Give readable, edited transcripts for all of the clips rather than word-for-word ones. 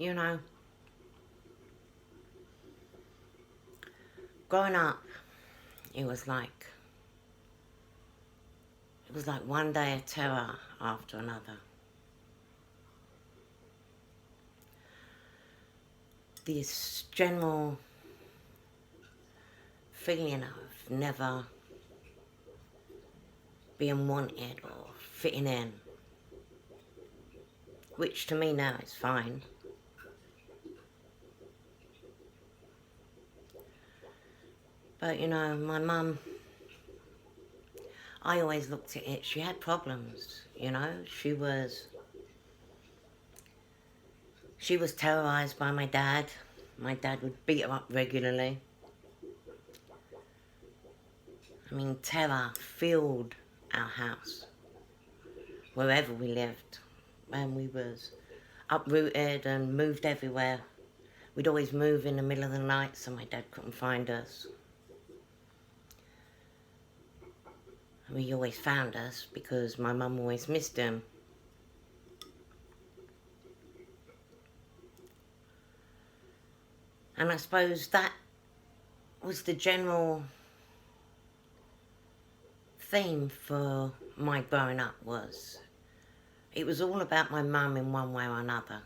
you know, growing up, it was like one day of terror after another. This general feeling of never being wanted or fitting in, which to me now is fine. But you know, my mum, I always looked at it, she had problems, you know. She was terrorised by my dad. My dad would beat her up regularly. I mean, terror filled our house, wherever we lived. When we was uprooted and moved everywhere. We'd always move in the middle of the night so my dad couldn't find us. And he always found us because my mum always missed him. And I suppose that was the general theme for my growing up. It was all about my mum in one way or another.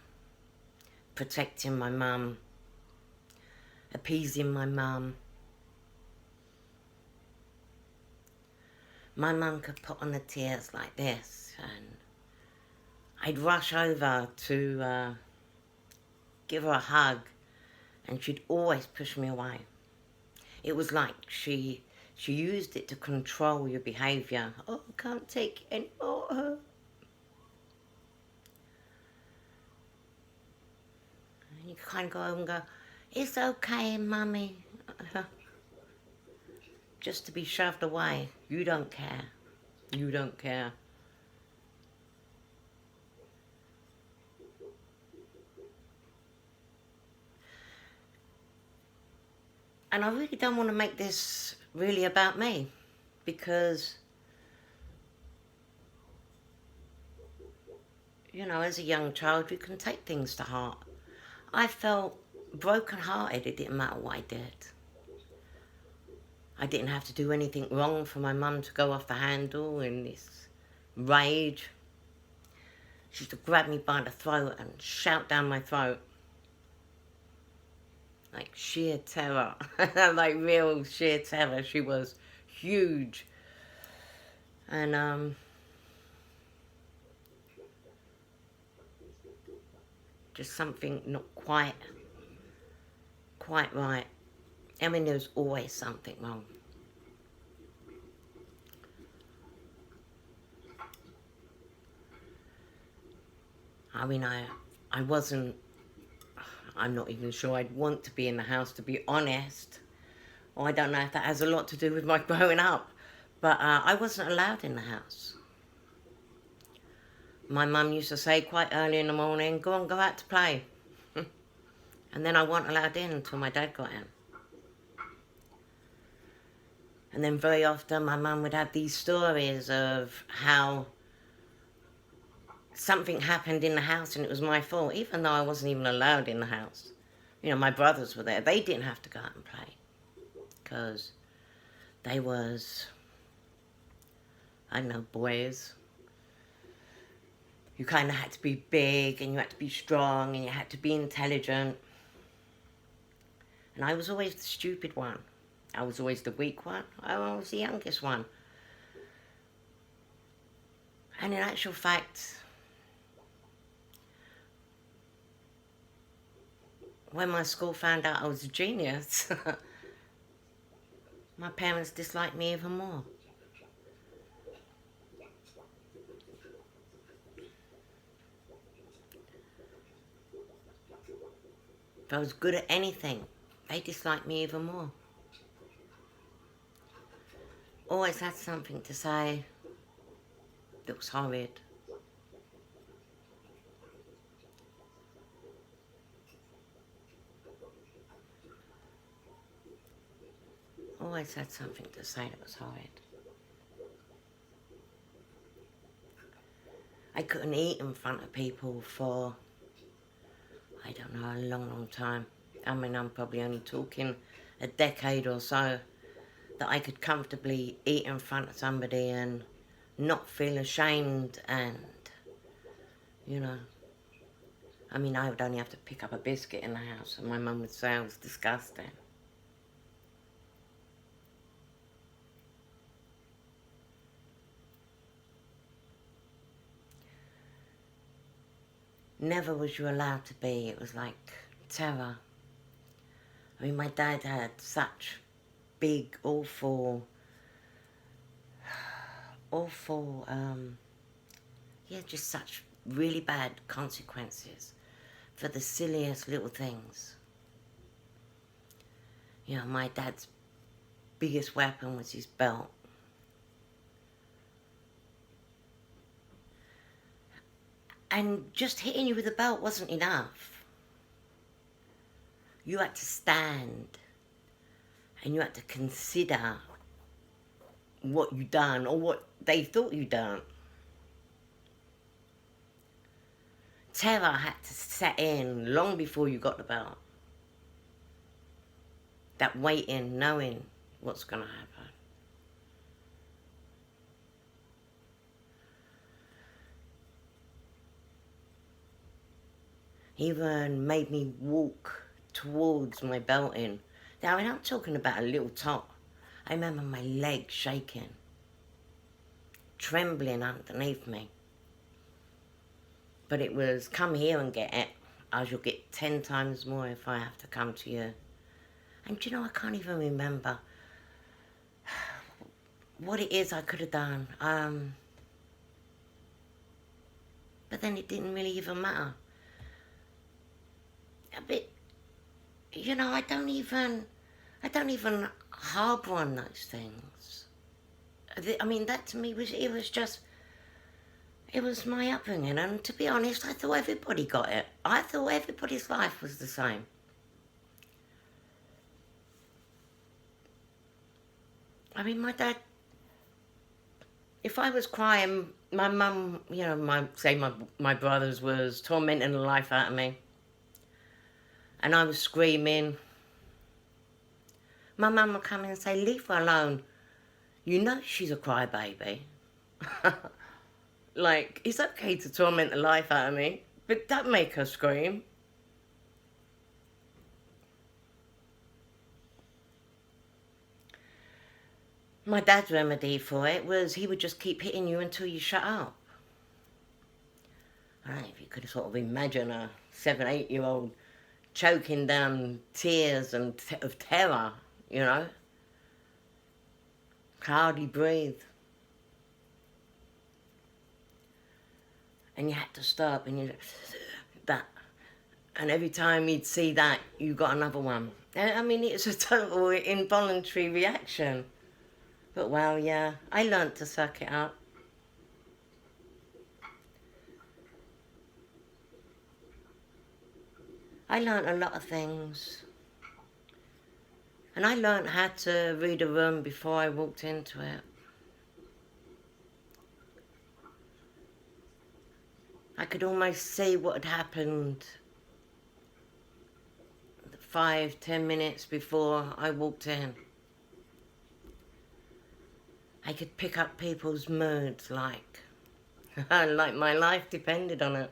Protecting my mum, appeasing my mum. My mum could put on the tears like this, and I'd rush over to give her a hug, and she'd always push me away. It was like she used it to control your behaviour. Oh, I can't take any more of her. And you kind of go home and go, it's okay, Mummy. Just to be shoved away. You don't care. You don't care. And I really don't want to make this really about me, because, you know, as a young child, you can take things to heart. I felt broken-hearted. It didn't matter what I did. I didn't have to do anything wrong for my mum to go off the handle in this rage. She used to grab me by the throat and shout down my throat. Like sheer terror. Like real sheer terror. She was huge. And just something not quite right. I mean, there's always something wrong. I mean, I wasn't, I'm not even sure I'd want to be in the house, to be honest. Or I don't know if that has a lot to do with my growing up. But I wasn't allowed in the house. My mum used to say quite early in the morning, go out to play. And then I wasn't allowed in until my dad got in. And then very often my mum would have these stories of how something happened in the house and it was my fault, even though I wasn't even allowed in the house. You know, my brothers were there. They didn't have to go out and play because they was, I don't know, boys. You kind of had to be big and you had to be strong and you had to be intelligent. And I was always the stupid one. I was always the weak one. I was the youngest one. And in actual fact, when my school found out I was a genius, my parents disliked me even more. If I was good at anything, they disliked me even more. Always had something to say that was horrid. Always had something to say that was horrid. I couldn't eat in front of people for, I don't know, a long, long time. I mean, I'm probably only talking a decade or so, that I could comfortably eat in front of somebody and not feel ashamed and, you know, I mean, I would only have to pick up a biscuit in the house and my mum would say I was disgusting. Never was you allowed to be. It was like terror. I mean, my dad had such big, awful, yeah, just such really bad consequences for the silliest little things. You know, my dad's biggest weapon was his belt. And just hitting you with a belt wasn't enough. You had to stand and you had to consider what you done or what they thought you done. Terror had to set in long before you got the belt. That waiting, knowing what's going to happen. He even made me walk towards my belting. Now, I'm talking about a little tot. I remember my legs shaking, trembling underneath me. But it was, come here and get it, as you'll get 10 times more if I have to come to you. And you know, I can't even remember what it is I could have done. But then it didn't really even matter. A bit, you know, I don't even harbour on those things. I mean, that to me it was my upbringing, and to be honest, I thought everybody got it. I thought everybody's life was the same. I mean, my dad, if I was crying, my mum, you know, my brothers was tormenting the life out of me. And I was screaming. My mum would come in and say, leave her alone. You know she's a crybaby. Like, it's okay to torment the life out of me, but don't make her scream. My dad's remedy for it was he would just keep hitting you until you shut up. I don't know if you could sort of imagine a 7, 8-year-old choking down tears and of terror, you know. Could hardly breathe. And you had to stop and that. And every time you'd see that, you got another one. And, I mean, it's a total involuntary reaction. But well, yeah, I learnt to suck it up. I learnt a lot of things. And I learnt how to read a room before I walked into it. I could almost see what had happened 5, 10 minutes before I walked in. I could pick up people's moods like my life depended on it.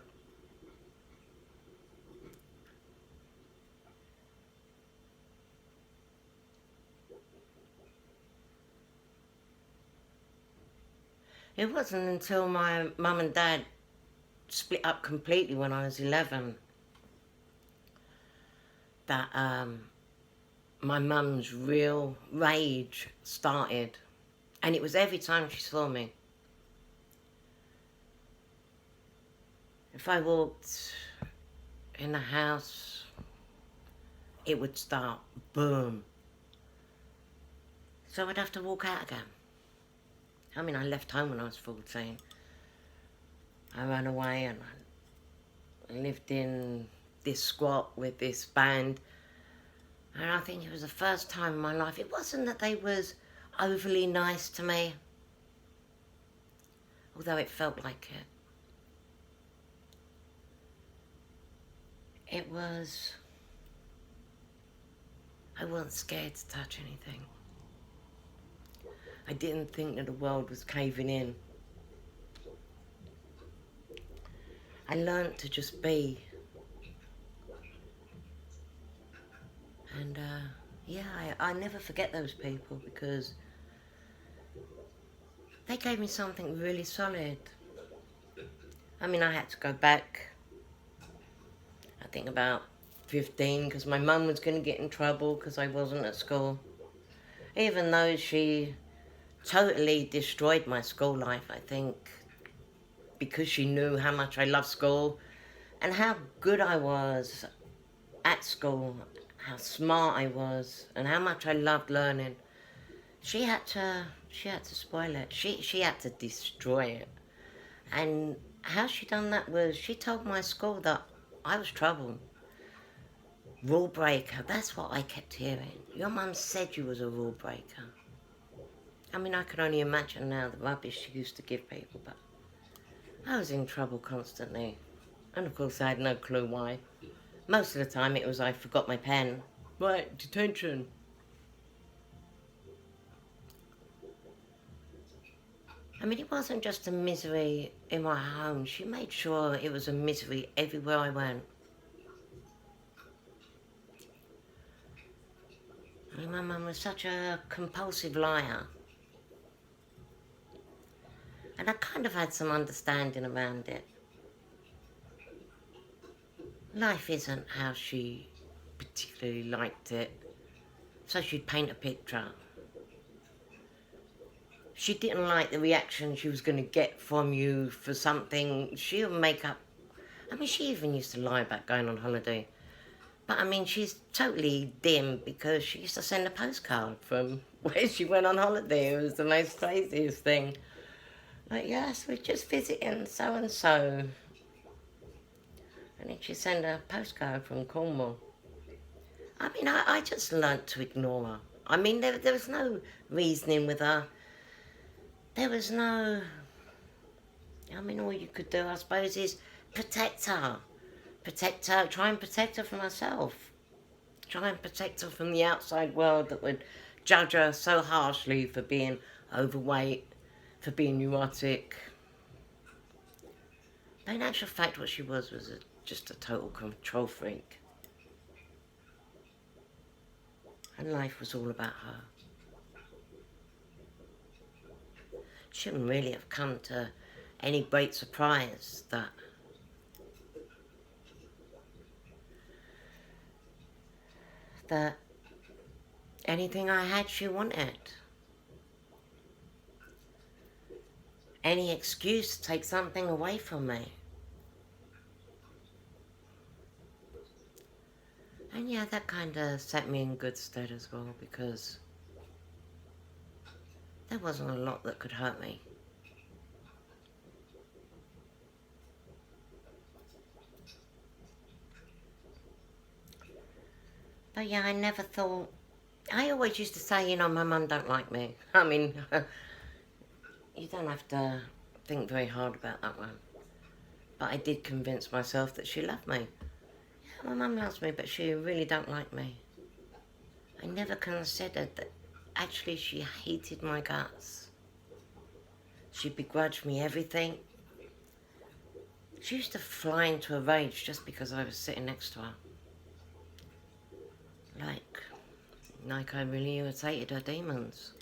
It wasn't until my mum and dad split up completely when I was 11 that my mum's real rage started. And it was every time she saw me. If I walked in the house, it would start, boom. So I'd have to walk out again. I mean, I left home when I was 14. I ran away and I lived in this squat with this band. And I think it was the first time in my life. It wasn't that they was overly nice to me, although it felt like it. it was, I wasn't scared to touch anything. I didn't think that the world was caving in. I learnt to just be. And yeah, I never forget those people because they gave me something really solid. I mean, I had to go back, I think about 15, because my mum was going to get in trouble because I wasn't at school. Even though she totally destroyed my school life, I think, because she knew how much I loved school and how good I was at school, how smart I was, and how much I loved learning. She had to spoil it. She had to destroy it. And how she done that was she told my school that I was trouble. Rule breaker. That's what I kept hearing. Your mum said you was a rule breaker. I mean, I can only imagine now the rubbish she used to give people, but I was in trouble constantly. And of course I had no clue why. Most of the time it was I forgot my pen. Right, detention. I mean, it wasn't just a misery in my home. She made sure it was a misery everywhere I went. I mean, my mum was such a compulsive liar. And I kind of had some understanding around it. Life isn't how she particularly liked it. So she'd paint a picture. She didn't like the reaction she was going to get from you for something. She would make up. I mean, she even used to lie about going on holiday. But I mean, she's totally dim because she used to send a postcard from where she went on holiday. It was the most craziest thing. Like, yes, we're just visiting so and so. And then she'd send a postcard from Cornwall. I mean, I just learnt to ignore her. I mean, there was no reasoning with her. There was no... I mean, all you could do, I suppose, is protect her. Protect her, try and protect her from herself. Try and protect her from the outside world that would judge her so harshly for being overweight, for being neurotic. But in actual fact, what she was just a total control freak. And life was all about her. Shouldn't really have come to any great surprise that anything I had she wanted. Any excuse to take something away from me. And yeah, that kind of set me in good stead as well, because there wasn't a lot that could hurt me. But yeah, I never thought... I always used to say, you know, my mum don't like me. I mean, you don't have to think very hard about that one. But I did convince myself that she loved me. Yeah, my mum loves me, but she really don't like me. I never considered that actually she hated my guts. She begrudged me everything. She used to fly into a rage just because I was sitting next to her. Like I really irritated her demons.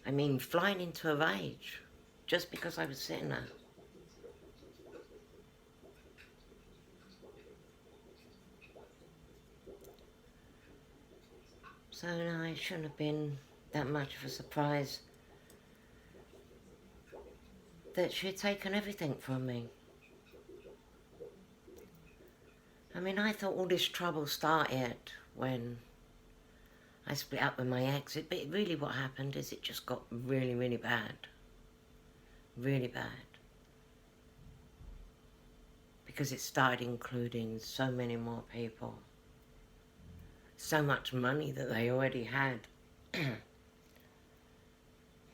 I mean, flying into a rage just because I was sitting there. So no, it shouldn't have been that much of a surprise that she had taken everything from me. I mean, I thought all this trouble started when I split up with my ex. But really what happened is it just got really, really bad. Really bad. Because it started including so many more people. So much money that they already had.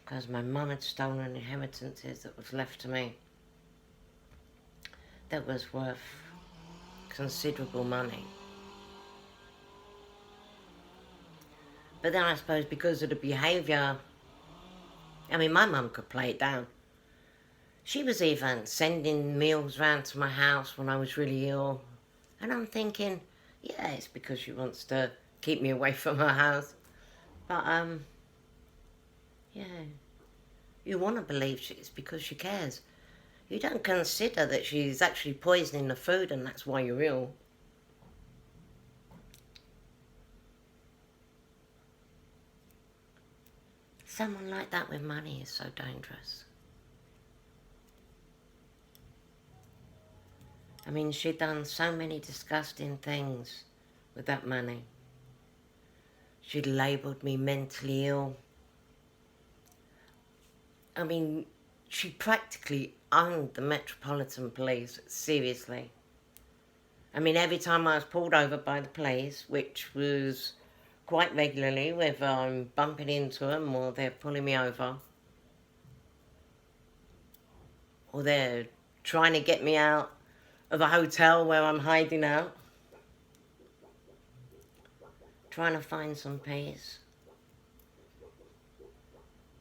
Because my mum had stolen inheritances that was left to me. that was worth considerable money. But then I suppose because of the behaviour, I mean, my mum could play it down. She was even sending meals round to my house when I was really ill. And I'm thinking, yeah, it's because she wants to keep me away from her house. But, yeah, you want to believe it's because she cares. You don't consider that she's actually poisoning the food and that's why you're ill. Someone like that with money is so dangerous. I mean, she'd done so many disgusting things with that money. She'd labelled me mentally ill. I mean, she practically owned the Metropolitan Police, seriously. I mean, every time I was pulled over by the police, which was quite regularly, whether I'm bumping into them or they're pulling me over, or they're trying to get me out of a hotel where I'm hiding out, trying to find some peace.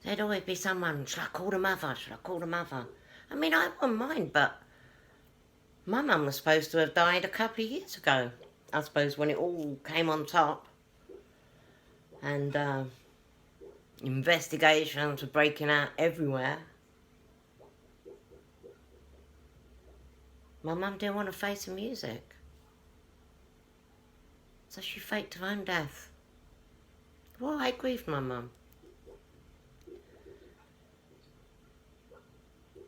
There'd always be someone, should I call the mother? Should I call the mother? I mean, I wouldn't mind, but my mum was supposed to have died a couple of years ago. I suppose when it all came on top. And investigations were breaking out everywhere. My mum didn't want to face the music. So she faked her own death. Well, I grieved my mum.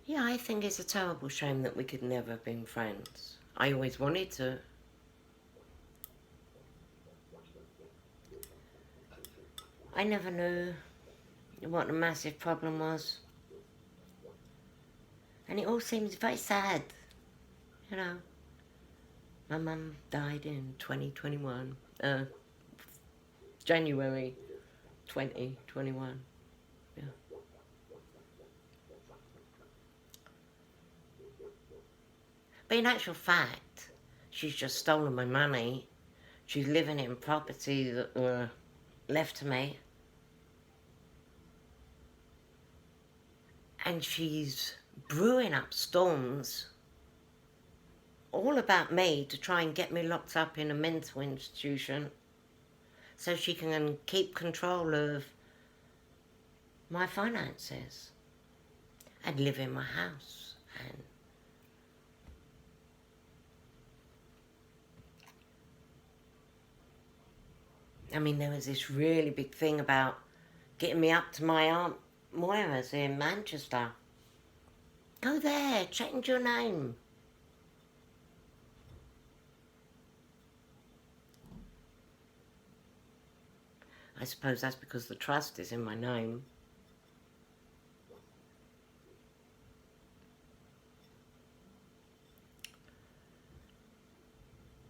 Yeah, I think it's a terrible shame that we could never have been friends. I always wanted to. I never knew what the massive problem was. And it all seems very sad, you know. My mum died in 2021, January 2021, yeah. But in actual fact, she's just stolen my money. She's living in property that were left to me. And she's brewing up storms all about me to try and get me locked up in a mental institution so she can keep control of my finances and live in my house. And I mean, there was this really big thing about getting me up to my Aunt Moira's in Manchester. Go there, change your name. I suppose that's because the trust is in my name.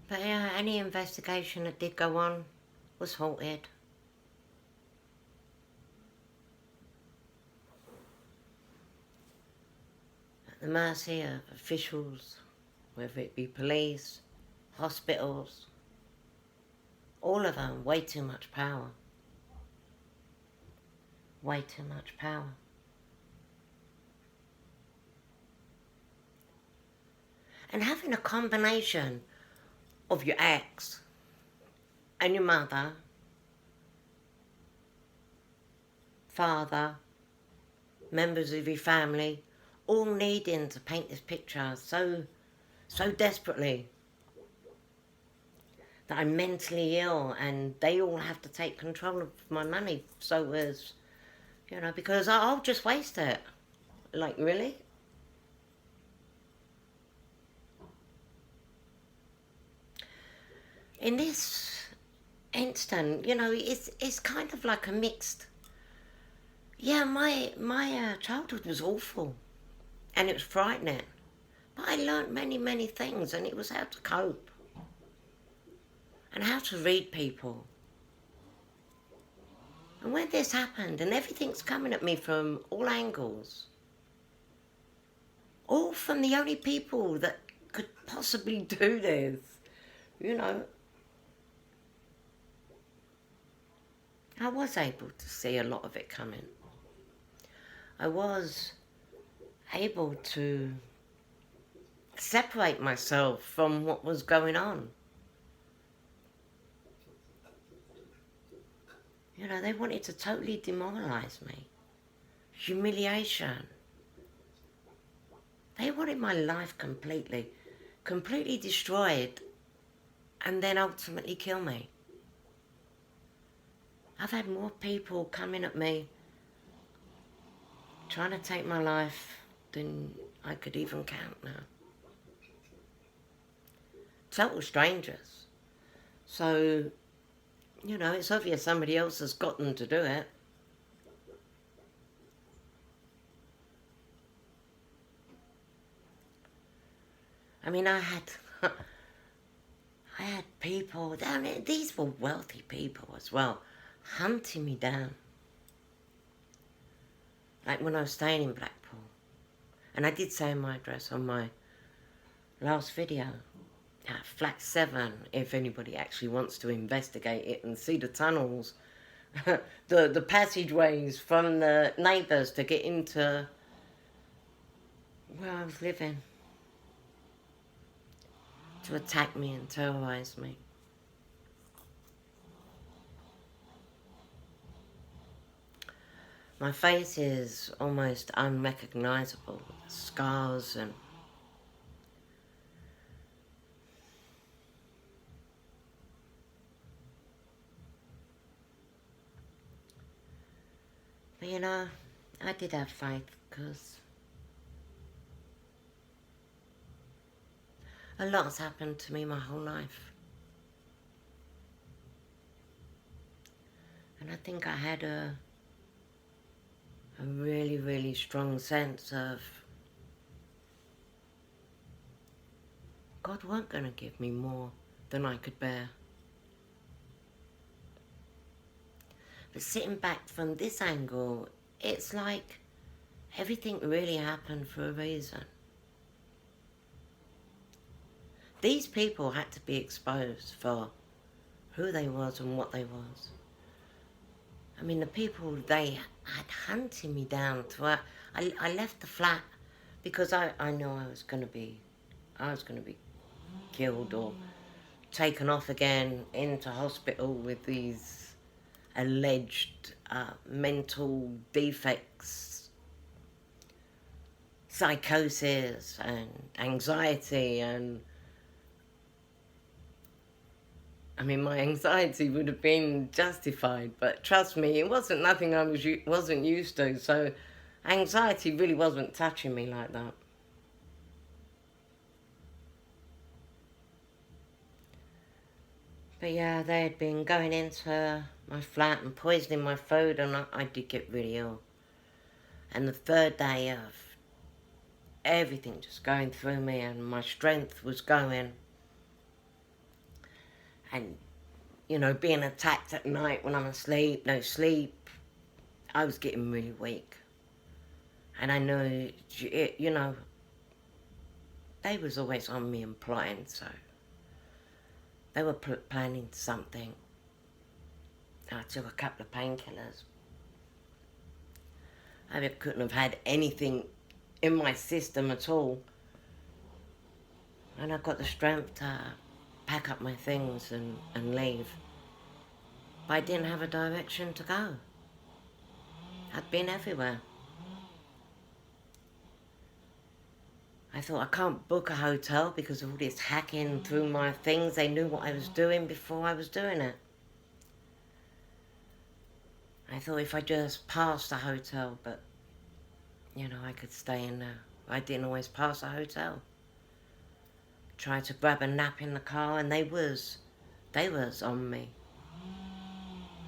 But yeah, any investigation that did go on was halted. At the mercy of officials, whether it be police, hospitals, all of them, way too much power. Way too much power. And having a combination of your ex and your mother, father, members of your family, all needing to paint this picture so desperately that I'm mentally ill and they all have to take control of my money so as, you know, because I'll just waste it. Like, really? In this instant, you know, it's kind of like a mixed. Yeah, my childhood was awful, and it was frightening. But I learnt many things, and it was how to cope, and how to read people. And when this happened, and everything's coming at me from all angles, all from the only people that could possibly do this? You know, I was able to see a lot of it coming. I was able to separate myself from what was going on. You know, they wanted to totally demoralise me. Humiliation. They wanted my life completely destroyed, and then ultimately kill me. I've had more people coming at me trying to take my life than I could even count now. Total strangers. So, you know, it's obvious somebody else has got them to do it. I mean, I had people, I mean, these were wealthy people as well, hunting me down. Like when I was staying in Blackpool. And I did say my address on my last video. Flat 7, if anybody actually wants to investigate it and see the tunnels, the passageways from the neighbours to get into where I was living, to attack me and terrorise me. My face is almost unrecognisable, scars and... But you know, I did have faith because a lot's happened to me my whole life. And I think I had a really, really strong sense of God weren't going to give me more than I could bear. But sitting back from this angle, it's like everything really happened for a reason. These people had to be exposed for who they was and what they was. I mean, the people they had hunting me down to... I left the flat because I knew I was going to be killed or taken off again into hospital with these alleged mental defects, psychosis and anxiety. And I mean, my anxiety would have been justified, but trust me, it wasn't nothing I wasn't used to, so anxiety really wasn't touching me like that. But yeah, they had been going into my flat and poisoning my food, and I did get really ill. And the third day of everything just going through me and my strength was going, and you know, being attacked at night when I'm asleep, no sleep, I was getting really weak. And I knew, you know, they was always on me and plotting, so they were planning something. I took a couple of painkillers. I couldn't have had anything in my system at all. And I got the strength to pack up my things and leave. But I didn't have a direction to go. I'd been everywhere. I thought, I can't book a hotel because of all this hacking through my things. They knew what I was doing before I was doing it. I thought if I just passed a hotel, but, you know, I could stay in there. I didn't always pass a hotel. Tried to grab a nap in the car, and they was on me.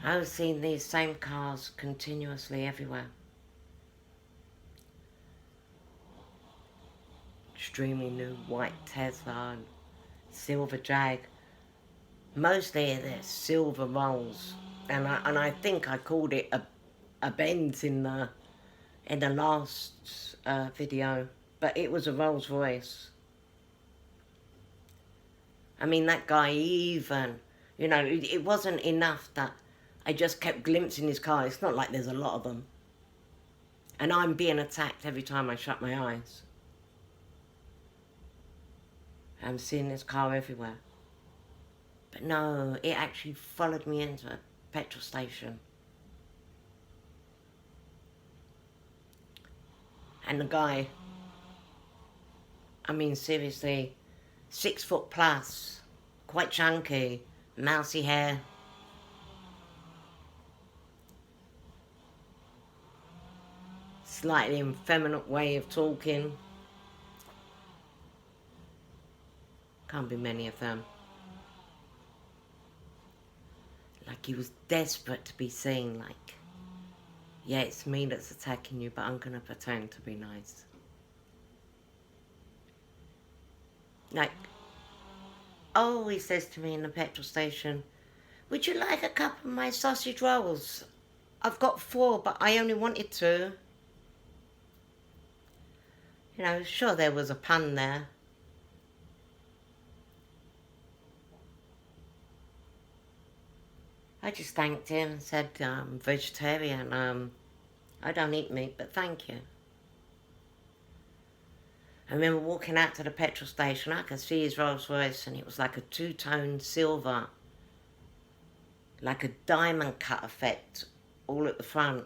I was seeing these same cars continuously everywhere. Extremely new white Tesla and silver Jag. Mostly they're silver Rolls, and I think I called it a Benz in the last video, but it was a Rolls Royce. I mean, that guy even, you know, it wasn't enough that I just kept glimpsing his car. It's not like there's a lot of them. And I'm being attacked every time I shut my eyes. I'm seeing this car everywhere. But no, it actually followed me into a petrol station. And the guy, I mean, seriously, 6 foot plus, quite chunky, mousy hair. Slightly effeminate way of talking. Can't be many of them. Like he was desperate to be seen, like, yeah, it's me that's attacking you, but I'm going to pretend to be nice. Like, oh, he says to me in the petrol station, would you like a cup of my sausage rolls? I've got 4, but I only wanted 2. You know, sure there was a pun there. I just thanked him and said, I'm vegetarian, I don't eat meat, but thank you. I remember walking out to the petrol station, I could see his Rolls Royce, and it was like a 2-tone silver, like a diamond cut effect, all at the front.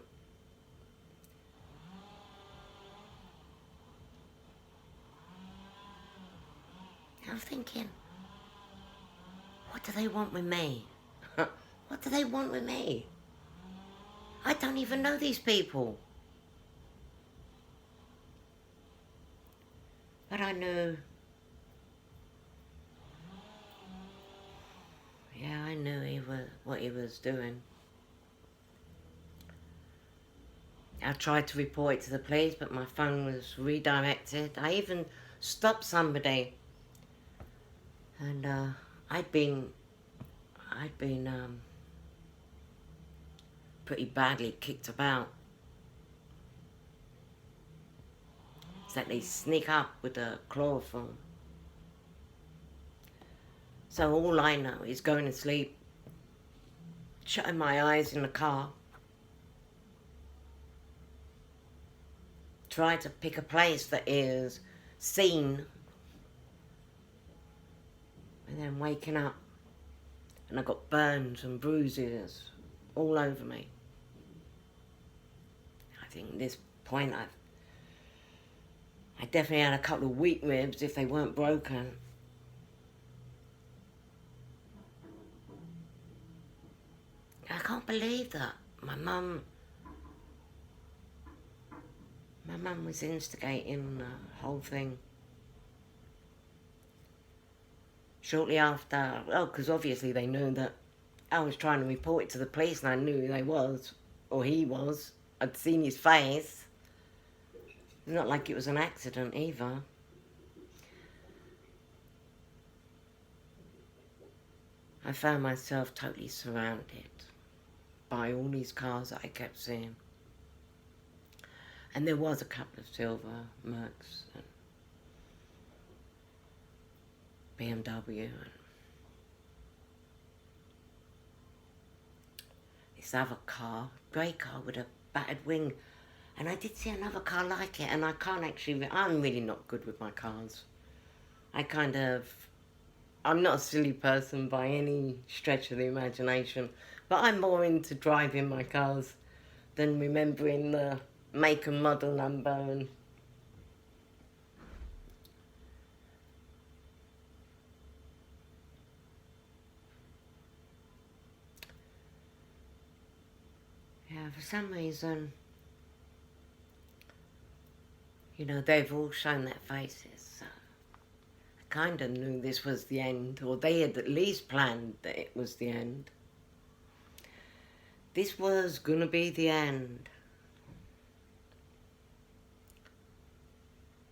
I'm thinking, what do they want with me? What do they want with me? I don't even know these people. But I knew. Yeah, I knew what he was doing. I tried to report it to the police, but my phone was redirected. I even stopped somebody. And I'd been pretty badly kicked about. It's that they sneak up with the chloroform. So all I know is going to sleep, shutting my eyes in the car, try to pick a place that is seen, and then waking up and I got burns and bruises all over me. I think at this point I definitely had a couple of weak ribs if they weren't broken. I can't believe that. My mum was instigating the whole thing. Shortly after, because obviously they knew that I was trying to report it to the police, and I knew who they was, or he was. I'd seen his face. It's not like it was an accident either. I found myself totally surrounded by all these cars that I kept seeing. And there was a couple of silver Mercs and BMW and this other car, grey car with a battered wing. And I did see another car like it, and I can't actually, I'm really not good with my cars. I'm not a silly person by any stretch of the imagination, but I'm more into driving my cars than remembering the make and model number. And yeah, for some reason, you know, they've all shown their faces. So I kind of knew this was the end, or they had at least planned that it was the end. This was going to be the end.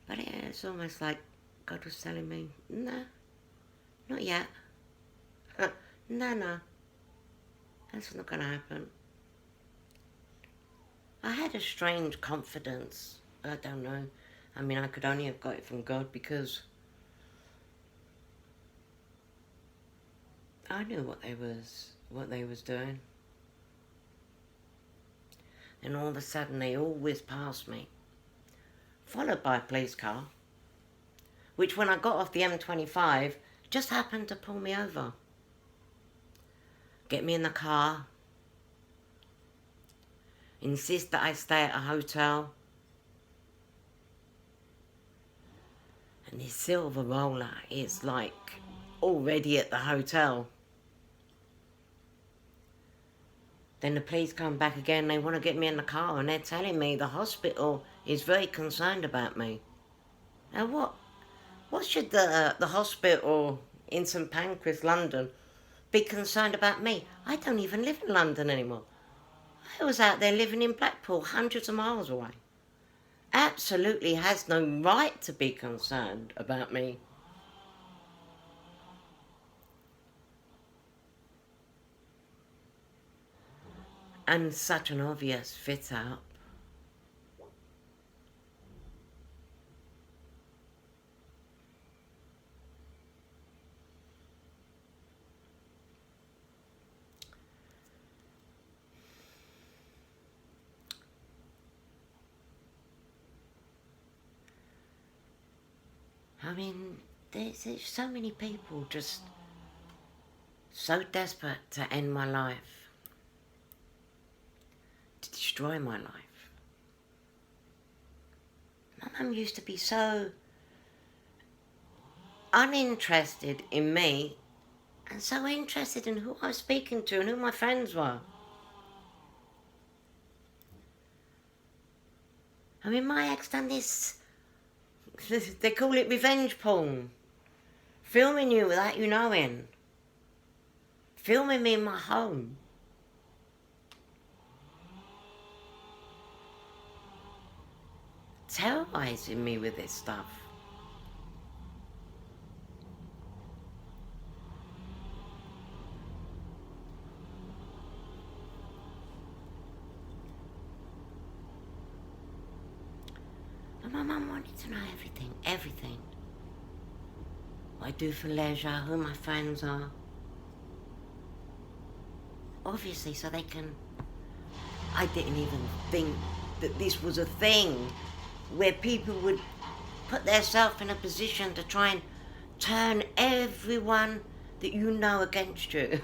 But yeah, it's almost like God was telling me, no, not yet. No, that's not going to happen. I had a strange confidence. I don't know. I mean, I could only have got it from God, because I knew what they was doing. And all of a sudden they all whizzed past me, followed by a police car, which when I got off the M25 just happened to pull me over. Get me in the car, insist that I stay at a hotel, and this silver roller is like already at the hotel. Then the police come back again, they want to get me in the car, and they're telling me the hospital is very concerned about me. Now what should the hospital in St Pancras, London, be concerned about me? I don't even live in London anymore. I was out there living in Blackpool, hundreds of miles away. Absolutely has no right to be concerned about me. And such an obvious fit out. I mean, there's so many people just so desperate to end my life, to destroy my life. My mum used to be so uninterested in me and so interested in who I was speaking to and who my friends were. I mean, my ex done this, they call it revenge porn. Filming you without you knowing. Filming me in my home. Terrorising me with this stuff. And my mum wanted to know everything. What I do for leisure, who my friends are. Obviously, so they can... I didn't even think that this was a thing where people would put themselves in a position to try and turn everyone that you know against you.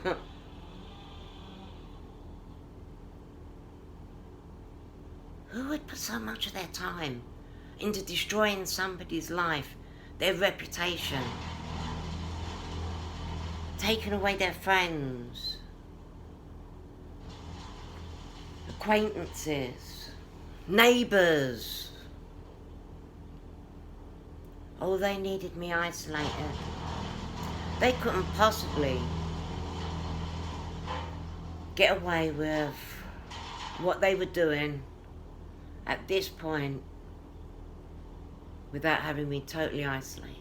Who would put so much of their time into destroying somebody's life, their reputation, taking away their friends, acquaintances, neighbours? Oh, they needed me isolated. They couldn't possibly get away with what they were doing at this point without having me totally isolated.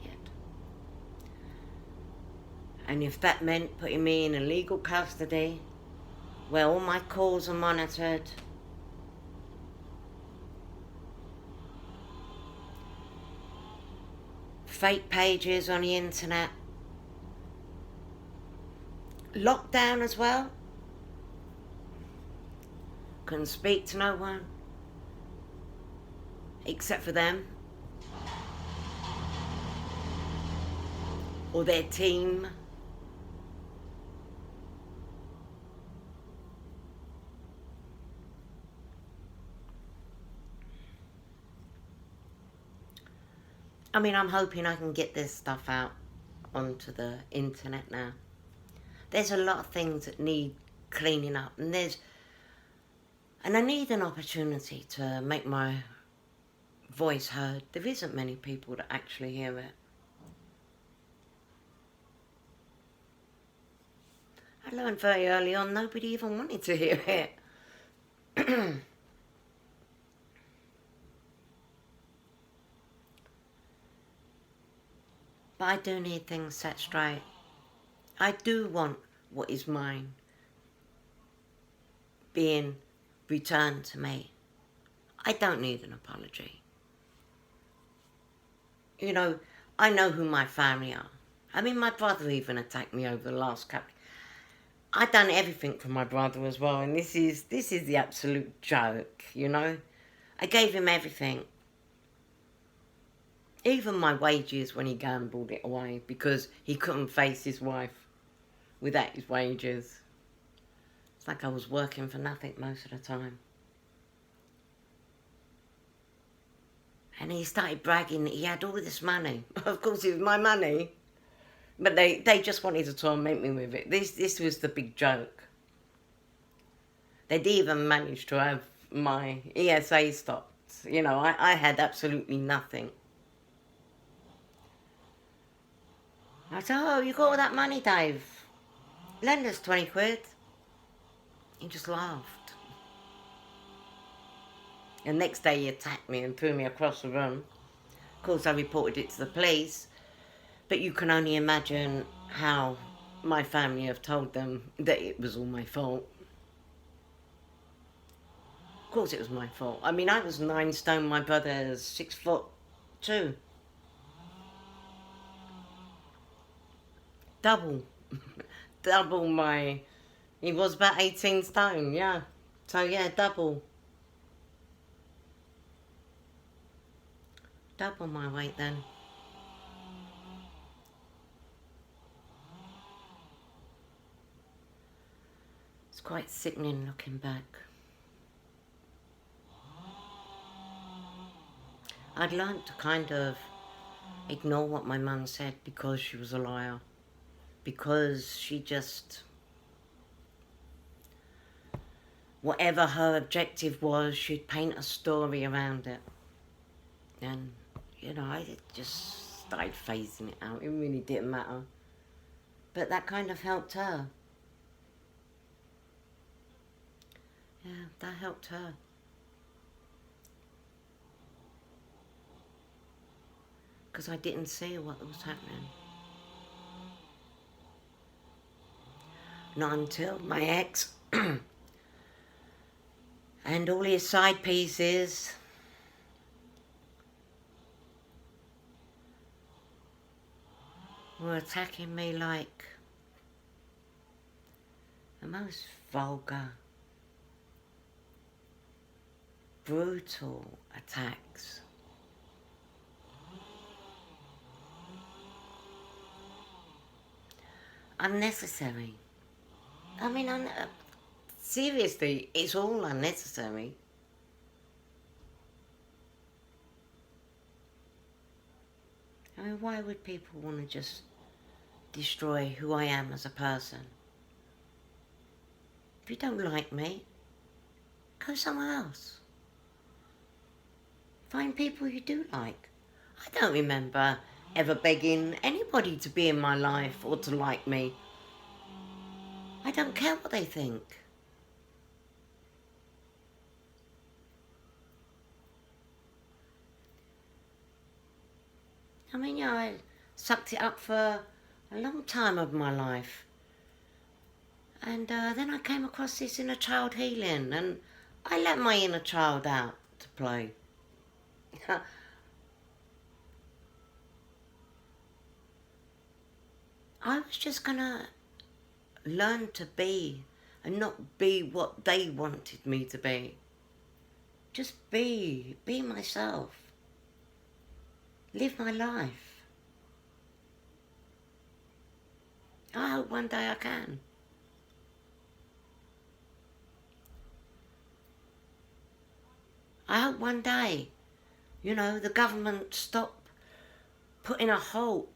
And if that meant putting me in illegal custody, where all my calls are monitored, fake pages on the internet, lockdown as well, couldn't speak to no one except for them or their team. I mean, I'm hoping I can get this stuff out onto the internet now. There's a lot of things that need cleaning up, and I need an opportunity to make my voice heard. There isn't many people that actually hear it. I learned very early on nobody even wanted to hear it. But I do need things set straight. I do want what is mine being returned to me. I don't need an apology. You know, I know who my family are. I mean, my brother even attacked me over the last couple. I done everything for my brother as well, and this is the absolute joke, you know. I gave him everything, even my wages when he gambled it away because he couldn't face his wife without his wages. It's like I was working for nothing most of the time. And he started bragging that he had all this money. Of course, it was my money. But they just wanted to torment me with it. This was the big joke. They'd even managed to have my ESA stopped. You know, I had absolutely nothing. I said, oh, you got all that money, Dave? Lend us 20 quid. He just laughed. The next day he attacked me and threw me across the room. Of course, I reported it to the police. But you can only imagine how my family have told them that it was all my fault. Of course it was my fault. I mean, I was 9 stone, my brother's 6'2". Double. Double my... He was about 18 stone, yeah. So yeah, double. Double my weight then. It's quite sickening looking back. I'd learnt to kind of ignore what my mum said because she was a liar. Because she just... Whatever her objective was, she'd paint a story around it. And, you know, I just started phasing it out. It really didn't matter. But that kind of helped her. Yeah, that helped her. Because I didn't see what was happening. Not until my ex and all his side pieces were attacking me like the most vulgar, brutal attacks. Unnecessary. I mean, seriously, it's all unnecessary. I mean, why would people want to just destroy who I am as a person? If you don't like me, go somewhere else. Find people you do like. I don't remember ever begging anybody to be in my life or to like me. I don't care what they think. I mean, yeah, I sucked it up for a long time of my life. And then I came across this inner child healing, and I let my inner child out to play. I was just gonna learn to be and not be what they wanted me to be. Just be myself. Live my life. I hope one day I can. I hope one day, you know, the government stop putting a halt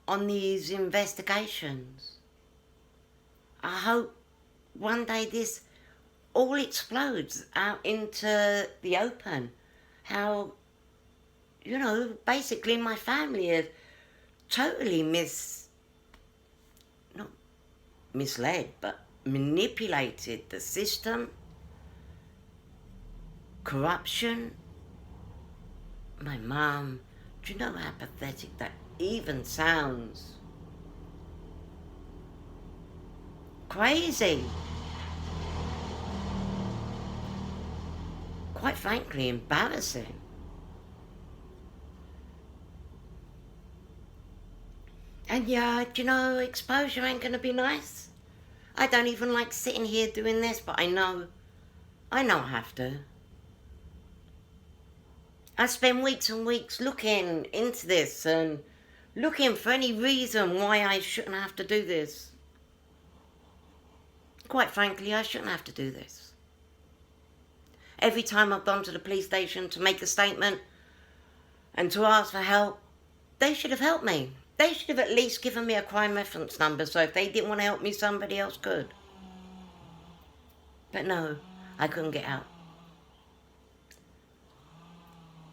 on these investigations. I hope one day this all explodes out into the open. How, you know, basically my family has totally not misled, but manipulated the system, corruption. My mum, do you know how pathetic that even sounds? Crazy. Quite frankly, embarrassing. And yeah, do you know, exposure ain't gonna be nice. I don't even like sitting here doing this, but I know I have to. I spend weeks and weeks looking into this and looking for any reason why I shouldn't have to do this. Quite frankly, I shouldn't have to do this. Every time I've gone to the police station to make a statement and to ask for help, they should have helped me. They should have at least given me a crime reference number, so if they didn't want to help me, somebody else could. But no, I couldn't get out.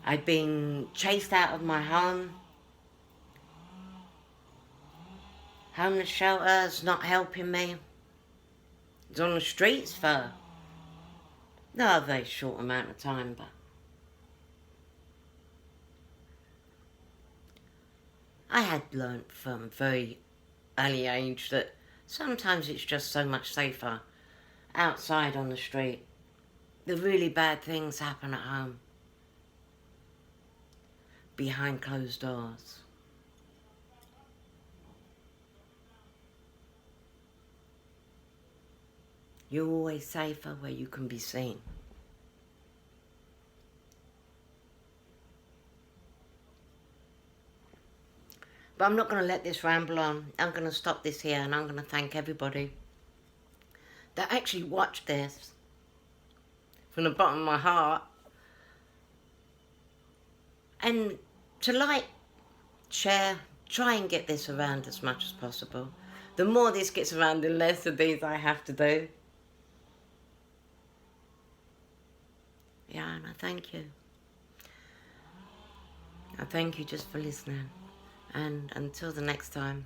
I'd been chased out of my home. Homeless shelters not helping me. I was on the streets for not a very short amount of time, but I had learnt from a very early age that sometimes it's just so much safer outside on the street. The really bad things happen at home, behind closed doors. You're always safer where you can be seen. But I'm not going to let this ramble on. I'm going to stop this here, and I'm going to thank everybody that actually watched this from the bottom of my heart. And to like, share, try and get this around as much as possible. The more this gets around, the less of these I have to do. Yeah, and I thank you. I thank you just for listening. And until the next time.